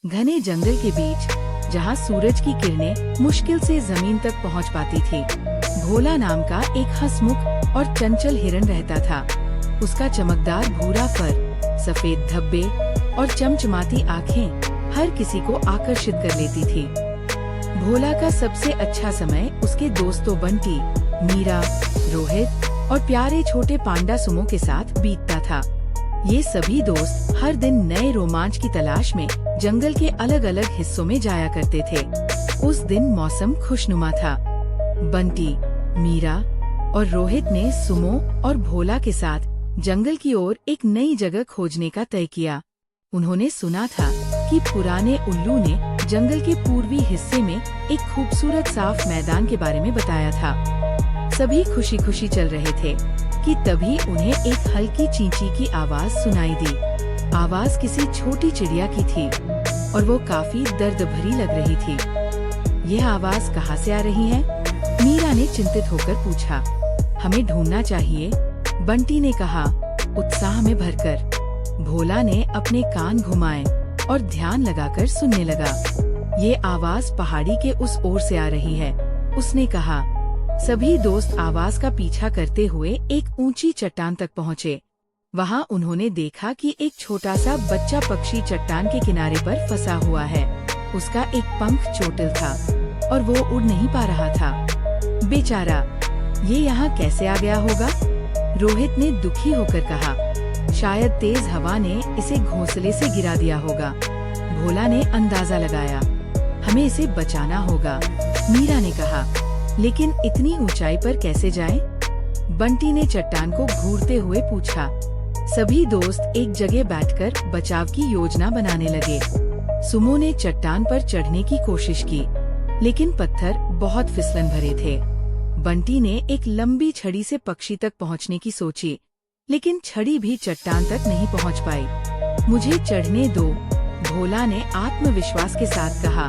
घने जंगल के बीच, जहाँ सूरज की किरणें मुश्किल से जमीन तक पहुँच पाती थी, भोला नाम का एक हंसमुख और चंचल हिरन रहता था। उसका चमकदार भूरा फर, सफेद धब्बे और चमचमाती आँखें हर किसी को आकर्षित कर लेती थी। भोला का सबसे अच्छा समय उसके दोस्तों बंटी, मीरा, रोहित और प्यारे छोटे पांडा सुमो के साथ बीतता था। ये सभी दोस्त हर दिन नए रोमांच की तलाश में जंगल के अलग अलग हिस्सों में जाया करते थे। उस दिन मौसम खुशनुमा था। बंटी, मीरा और रोहित ने सुमो और भोला के साथ जंगल की ओर एक नई जगह खोजने का तय किया। उन्होंने सुना था कि पुराने उल्लू ने जंगल के पूर्वी हिस्से में एक खूबसूरत साफ मैदान के बारे में बताया था। सभी खुशी खुशी चल रहे थे कि तभी उन्हें एक हल्की चींची की आवाज सुनाई दी। आवाज किसी छोटी चिड़िया की थी और वो काफी दर्द भरी लग रही थी। यह आवाज कहाँ से आ रही है? मीरा ने चिंतित होकर पूछा। हमें ढूंढना चाहिए, बंटी ने कहा उत्साह में भरकर। भोला ने अपने कान घुमाए और ध्यान लगाकर सुनने लगा। ये आवाज पहाड़ी के उस ओर से आ रही है, उसने कहा। सभी दोस्त आवाज का पीछा करते हुए एक ऊंची चट्टान तक पहुँचे। वहाँ उन्होंने देखा कि एक छोटा सा बच्चा पक्षी चट्टान के किनारे पर फंसा हुआ है। उसका एक पंख चोटिल था और वो उड़ नहीं पा रहा था। बेचारा, ये यहाँ कैसे आ गया होगा? रोहित ने दुखी होकर कहा। शायद तेज हवा ने इसे घोंसले से गिरा दिया होगा। भोला ने अंदाजा लगाया। हमें इसे बचाना होगा, मीरा ने कहा। लेकिन इतनी ऊंचाई पर कैसे जाएं? बंटी ने चट्टान को घूरते हुए पूछा। सभी दोस्त एक जगह बैठकर बचाव की योजना बनाने लगे। सुमो ने चट्टान पर चढ़ने की कोशिश की, लेकिन पत्थर बहुत फिसलन भरे थे। बंटी ने एक लंबी छड़ी से पक्षी तक पहुंचने की सोची, लेकिन छड़ी भी चट्टान तक नहीं पहुंच पाई। मुझे चढ़ने दो, भोला ने आत्मविश्वास के साथ कहा।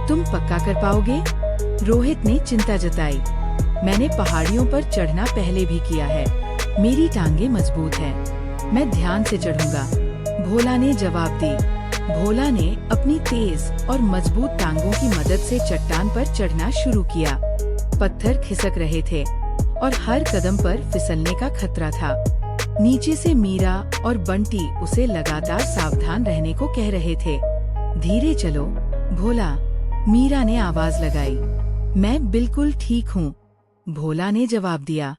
तुम पक्का कर पाओगे? रोहित ने चिंता जताई। मैंने पहाड़ियों पर चढ़ना पहले भी किया है, मेरी टांगे मजबूत हैं, मैं ध्यान से चढ़ूंगा, भोला ने जवाब दी। भोला ने अपनी तेज और मजबूत टांगों की मदद से चट्टान पर चढ़ना शुरू किया। पत्थर खिसक रहे थे और हर कदम पर फिसलने का खतरा था। नीचे से मीरा और बंटी उसे लगातार सावधान रहने को कह रहे थे। धीरे चलो, भोला, मीरा ने आवाज लगाई। मैं बिल्कुल ठीक हूँ, भोला ने जवाब दिया।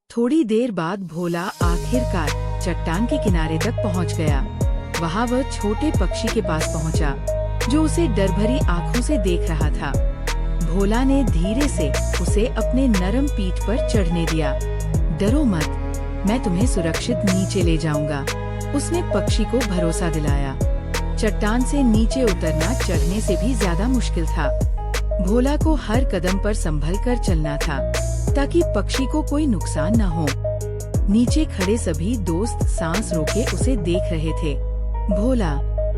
थोड़ी देर बाद भोला आखिरकार चट्टान के किनारे तक पहुँच गया। वहाँ वह छोटे पक्षी के पास पहुँचा, जो उसे डर भरी आँखों से देख रहा था। भोला ने धीरे से उसे अपने नरम पीठ पर चढ़ने दिया। डरो मत, मैं तुम्हें सुरक्षित नीचे ले जाऊंगा, उसने पक्षी को भरोसा दिलाया। चट्टान से नीचे उतरना चढ़ने से भी ज्यादा मुश्किल था। भोला को हर कदम पर संभल कर चलना था, ताकि पक्षी को कोई नुकसान न हो। नीचे खड़े सभी दोस्त सांस रोके उसे देख रहे थे। भोला,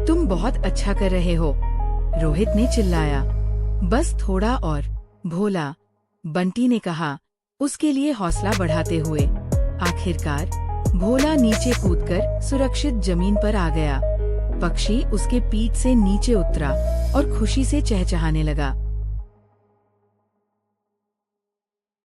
तुम बहुत अच्छा कर रहे हो, रोहित ने चिल्लाया। बस थोड़ा और, भोला, बंटी ने कहा, उसके लिए हौसला बढ़ाते हुए। आखिरकार भोला नीचे कूदकर सुरक्षित जमीन पर आ गया। पक्षी उसके पीठ से नीचे उतरा और खुशी से चहचहाने लगा।